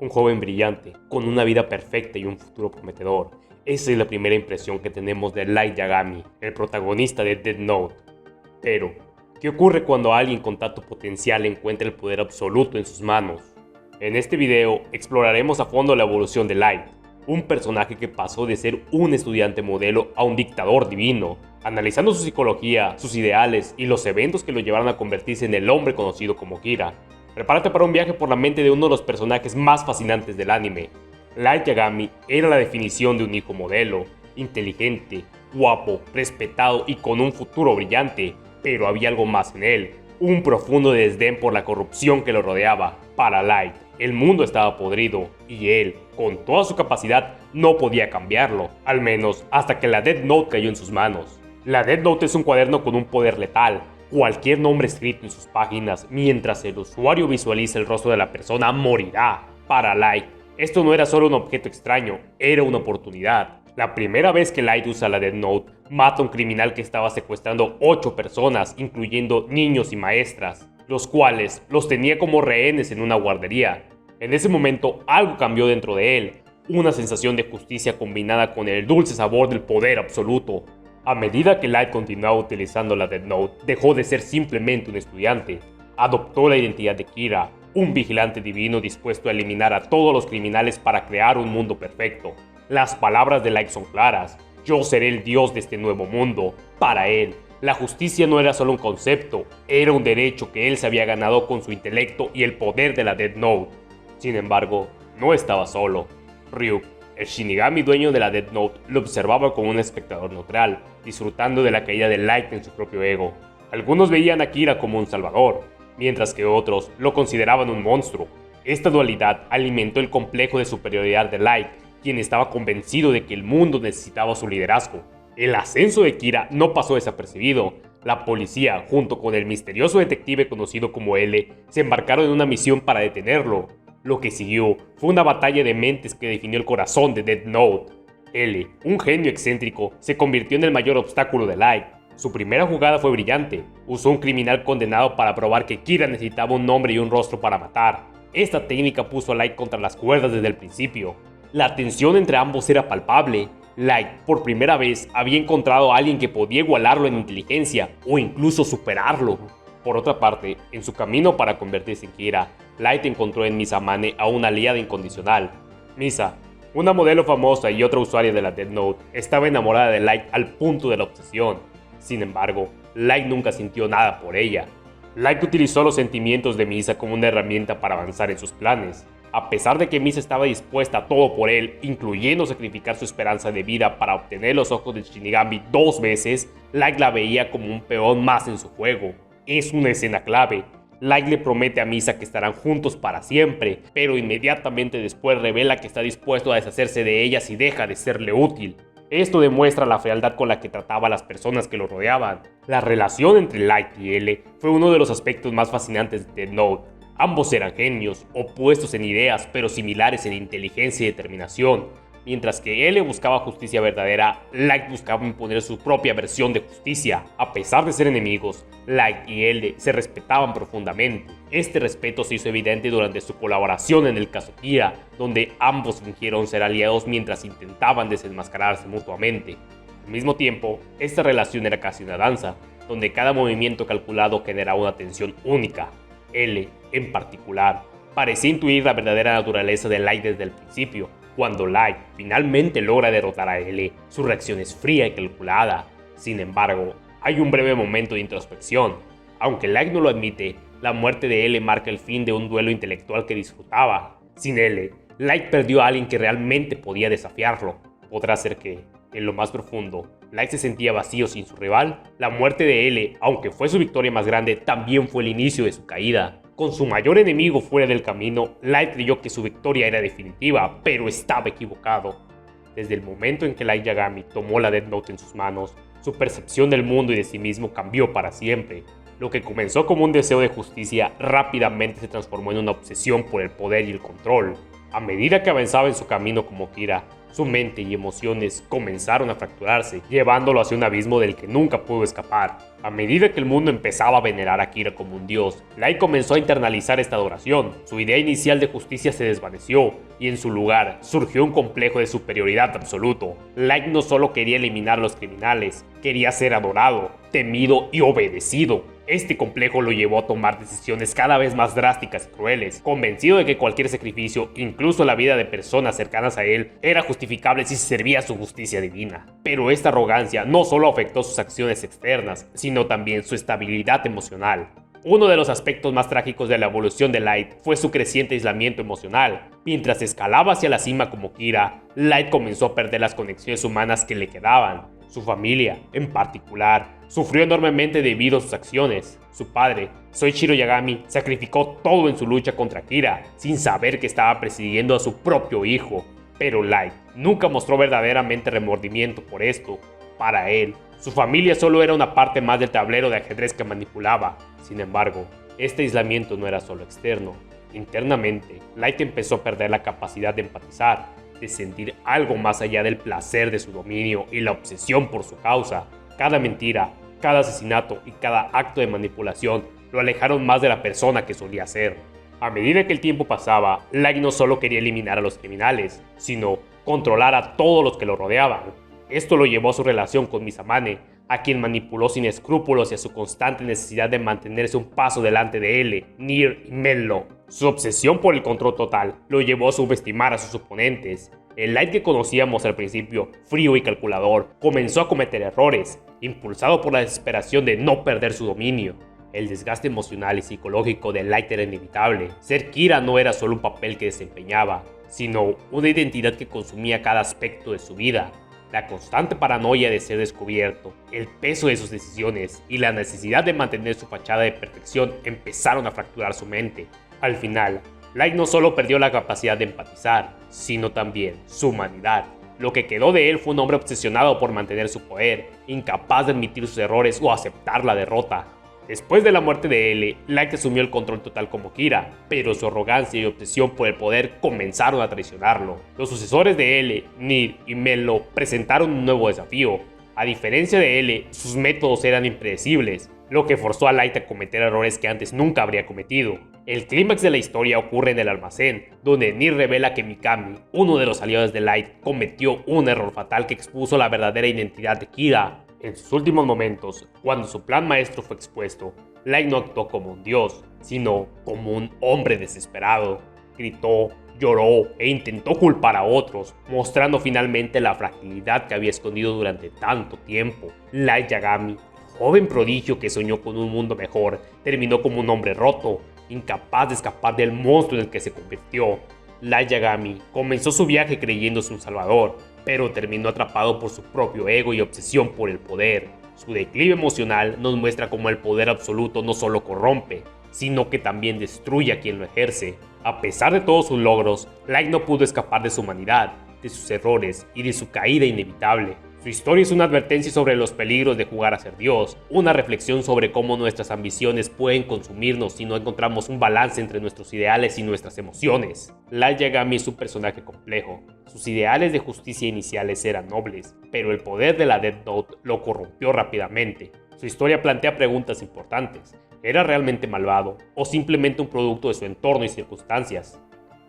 un joven brillante, con una vida perfecta y un futuro prometedor. Esa es la primera impresión que tenemos de Light Yagami, el protagonista de Death Note. Pero, ¿qué ocurre cuando alguien con tanto potencial encuentra el poder absoluto en sus manos? En este video exploraremos a fondo la evolución de Light, un personaje que pasó de ser un estudiante modelo a un dictador divino, analizando su psicología, sus ideales y los eventos que lo llevaron a convertirse en el hombre conocido como Kira. Prepárate para un viaje por la mente de uno de los personajes más fascinantes del anime. Light Yagami era la definición de un hijo modelo, inteligente, guapo, respetado y con un futuro brillante, pero había algo más en él, un profundo desdén por la corrupción que lo rodeaba. Para Light, el mundo estaba podrido y él, con toda su capacidad, no podía cambiarlo, al menos hasta que la Death Note cayó en sus manos. La Death Note es un cuaderno con un poder letal. Cualquier nombre escrito en sus páginas, mientras el usuario visualiza el rostro de la persona, morirá. Para Light, esto no era solo un objeto extraño, era una oportunidad. La primera vez que Light usa la Death Note, mata a un criminal que estaba secuestrando 8 personas, incluyendo niños y maestras, los cuales los tenía como rehenes en una guardería. En ese momento, algo cambió dentro de él, una sensación de justicia combinada con el dulce sabor del poder absoluto. A medida que Light continuaba utilizando la Death Note, dejó de ser simplemente un estudiante. Adoptó la identidad de Kira, un vigilante divino dispuesto a eliminar a todos los criminales para crear un mundo perfecto. Las palabras de Light son claras: yo seré el dios de este nuevo mundo. Para él, la justicia no era solo un concepto, era un derecho que él se había ganado con su intelecto y el poder de la Death Note. Sin embargo, no estaba solo. Ryuk, el Shinigami dueño de la Death Note, lo observaba como un espectador neutral, disfrutando de la caída de Light en su propio ego. Algunos veían a Kira como un salvador, mientras que otros lo consideraban un monstruo. Esta dualidad alimentó el complejo de superioridad de Light, quien estaba convencido de que el mundo necesitaba su liderazgo. El ascenso de Kira no pasó desapercibido. La policía, junto con el misterioso detective conocido como L, se embarcaron en una misión para detenerlo. Lo que siguió fue una batalla de mentes que definió el corazón de Death Note. L, un genio excéntrico, se convirtió en el mayor obstáculo de Light. Su primera jugada fue brillante. Usó un criminal condenado para probar que Kira necesitaba un nombre y un rostro para matar. Esta técnica puso a Light contra las cuerdas desde el principio. La tensión entre ambos era palpable. Light, por primera vez, había encontrado a alguien que podía igualarlo en inteligencia o incluso superarlo. Por otra parte, en su camino para convertirse en Kira, Light encontró en Misa Mane a una aliada incondicional. Misa, una modelo famosa y otra usuaria de la Death Note, estaba enamorada de Light al punto de la obsesión. Sin embargo, Light nunca sintió nada por ella. Light utilizó los sentimientos de Misa como una herramienta para avanzar en sus planes. A pesar de que Misa estaba dispuesta a todo por él, incluyendo sacrificar su esperanza de vida para obtener los ojos del Shinigami 2 veces, Light la veía como un peón más en su juego. Es una escena clave. Light le promete a Misa que estarán juntos para siempre, pero inmediatamente después revela que está dispuesto a deshacerse de ella si deja de serle útil. Esto demuestra la frialdad con la que trataba a las personas que lo rodeaban. La relación entre Light y L fue uno de los aspectos más fascinantes de Death Note. Ambos eran genios, opuestos en ideas, pero similares en inteligencia y determinación. Mientras que L buscaba justicia verdadera, Light buscaba imponer su propia versión de justicia. A pesar de ser enemigos, Light y L se respetaban profundamente. Este respeto se hizo evidente durante su colaboración en el caso Kira, donde ambos fingieron ser aliados mientras intentaban desenmascararse mutuamente. Al mismo tiempo, esta relación era casi una danza, donde cada movimiento calculado generaba una tensión única. L, en particular, parecía intuir la verdadera naturaleza de Light desde el principio. Cuando Light finalmente logra derrotar a L, su reacción es fría y calculada. Sin embargo, hay un breve momento de introspección. Aunque Light no lo admite, la muerte de L marca el fin de un duelo intelectual que disfrutaba. Sin L, Light perdió a alguien que realmente podía desafiarlo. Podrá ser que, en lo más profundo, Light se sentía vacío sin su rival. La muerte de L, aunque fue su victoria más grande, también fue el inicio de su caída. Con su mayor enemigo fuera del camino, Light creyó que su victoria era definitiva, pero estaba equivocado. Desde el momento en que Light Yagami tomó la Death Note en sus manos, su percepción del mundo y de sí mismo cambió para siempre. Lo que comenzó como un deseo de justicia rápidamente se transformó en una obsesión por el poder y el control. A medida que avanzaba en su camino como Kira, Su mente y emociones comenzaron a fracturarse, llevándolo hacia un abismo del que nunca pudo escapar. A medida que el mundo empezaba a venerar a Kira como un dios, Light comenzó a internalizar esta adoración. Su idea inicial de justicia se desvaneció, y en su lugar surgió un complejo de superioridad absoluto. Light no solo quería eliminar a los criminales, quería ser adorado, temido y obedecido. Este complejo lo llevó a tomar decisiones cada vez más drásticas y crueles, convencido de que cualquier sacrificio, incluso la vida de personas cercanas a él, era justificable si servía a su justicia divina. Pero esta arrogancia no solo afectó sus acciones externas, sino también su estabilidad emocional. Uno de los aspectos más trágicos de la evolución de Light fue su creciente aislamiento emocional. Mientras escalaba hacia la cima como Kira, Light comenzó a perder las conexiones humanas que le quedaban. Su familia, en particular, sufrió enormemente debido a sus acciones. Su padre, Soichiro Yagami, sacrificó todo en su lucha contra Kira, sin saber que estaba persiguiendo a su propio hijo. Pero Light nunca mostró verdaderamente remordimiento por esto. Para él, su familia solo era una parte más del tablero de ajedrez que manipulaba. Sin embargo, este aislamiento no era solo externo. Internamente, Light empezó a perder la capacidad de empatizar, de sentir algo más allá del placer de su dominio y la obsesión por su causa. Cada mentira, cada asesinato y cada acto de manipulación lo alejaron más de la persona que solía ser. A medida que el tiempo pasaba, Light no solo quería eliminar a los criminales, sino controlar a todos los que lo rodeaban. Esto lo llevó a su relación con Mizamane, a quien manipuló sin escrúpulos y a su constante necesidad de mantenerse un paso delante de él, Nier y Menlo. Su obsesión por el control total lo llevó a subestimar a sus oponentes. El Light que conocíamos al principio, frío y calculador, comenzó a cometer errores, impulsado por la desesperación de no perder su dominio. El desgaste emocional y psicológico de Light era inevitable. Ser Kira no era solo un papel que desempeñaba, sino una identidad que consumía cada aspecto de su vida. La constante paranoia de ser descubierto, el peso de sus decisiones y la necesidad de mantener su fachada de perfección empezaron a fracturar su mente. Al final, Light no solo perdió la capacidad de empatizar, sino también su humanidad. Lo que quedó de él fue un hombre obsesionado por mantener su poder, incapaz de admitir sus errores o aceptar la derrota. Después de la muerte de L, Light asumió el control total como Kira, pero su arrogancia y obsesión por el poder comenzaron a traicionarlo. Los sucesores de L, Nier y Menlo presentaron un nuevo desafío. A diferencia de L, sus métodos eran impredecibles, lo que forzó a Light a cometer errores que antes nunca habría cometido. El clímax de la historia ocurre en el almacén, donde Nier revela que Mikami, uno de los aliados de Light, cometió un error fatal que expuso la verdadera identidad de Kira. En sus últimos momentos, cuando su plan maestro fue expuesto, Light no actuó como un dios, sino como un hombre desesperado. Gritó, lloró e intentó culpar a otros, mostrando finalmente la fragilidad que había escondido durante tanto tiempo. Light Yagami, joven prodigio que soñó con un mundo mejor, terminó como un hombre roto, incapaz de escapar del monstruo en el que se convirtió. Light Yagami comenzó su viaje creyéndose un salvador, pero terminó atrapado por su propio ego y obsesión por el poder. Su declive emocional nos muestra cómo el poder absoluto no solo corrompe, sino que también destruye a quien lo ejerce. A pesar de todos sus logros, Light no pudo escapar de su humanidad, de sus errores y de su caída inevitable. Su historia es una advertencia sobre los peligros de jugar a ser Dios, una reflexión sobre cómo nuestras ambiciones pueden consumirnos si no encontramos un balance entre nuestros ideales y nuestras emociones. Light Yagami es un personaje complejo. Sus ideales de justicia iniciales eran nobles, pero el poder de la Death Note lo corrompió rápidamente. Su historia plantea preguntas importantes. ¿Era realmente malvado o simplemente un producto de su entorno y circunstancias?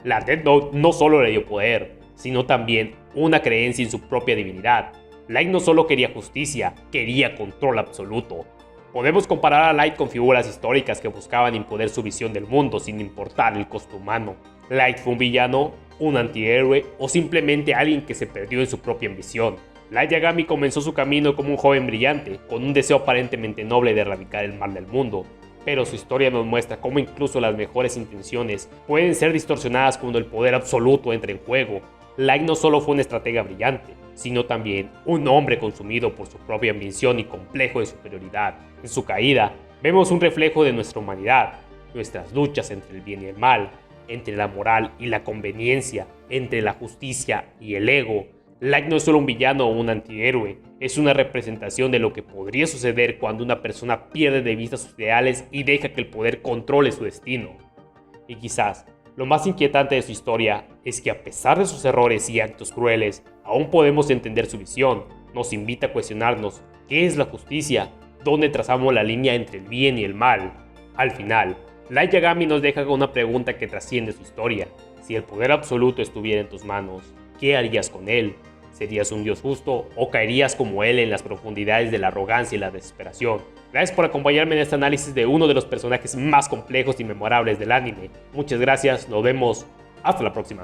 La Death Note no solo le dio poder, sino también una creencia en su propia divinidad. Light no solo quería justicia, quería control absoluto. Podemos comparar a Light con figuras históricas que buscaban imponer su visión del mundo sin importar el costo humano. Light fue un villano, un antihéroe o simplemente alguien que se perdió en su propia ambición. Light Yagami comenzó su camino como un joven brillante, con un deseo aparentemente noble de erradicar el mal del mundo. Pero su historia nos muestra cómo incluso las mejores intenciones pueden ser distorsionadas cuando el poder absoluto entra en juego. Light no solo fue un estratega brillante, sino también un hombre consumido por su propia ambición y complejo de superioridad. En su caída, vemos un reflejo de nuestra humanidad, nuestras luchas entre el bien y el mal, entre la moral y la conveniencia, entre la justicia y el ego. Light no es solo un villano o un antihéroe, es una representación de lo que podría suceder cuando una persona pierde de vista sus ideales y deja que el poder controle su destino. Y quizás, lo más inquietante de su historia es que a pesar de sus errores y actos crueles, aún podemos entender su visión. Nos invita a cuestionarnos qué es la justicia, dónde trazamos la línea entre el bien y el mal. Al final, Light Yagami nos deja con una pregunta que trasciende su historia. Si el poder absoluto estuviera en tus manos, ¿qué harías con él? ¿Serías un dios justo o caerías como él en las profundidades de la arrogancia y la desesperación? Gracias por acompañarme en este análisis de uno de los personajes más complejos y memorables del anime. Muchas gracias, nos vemos, hasta la próxima.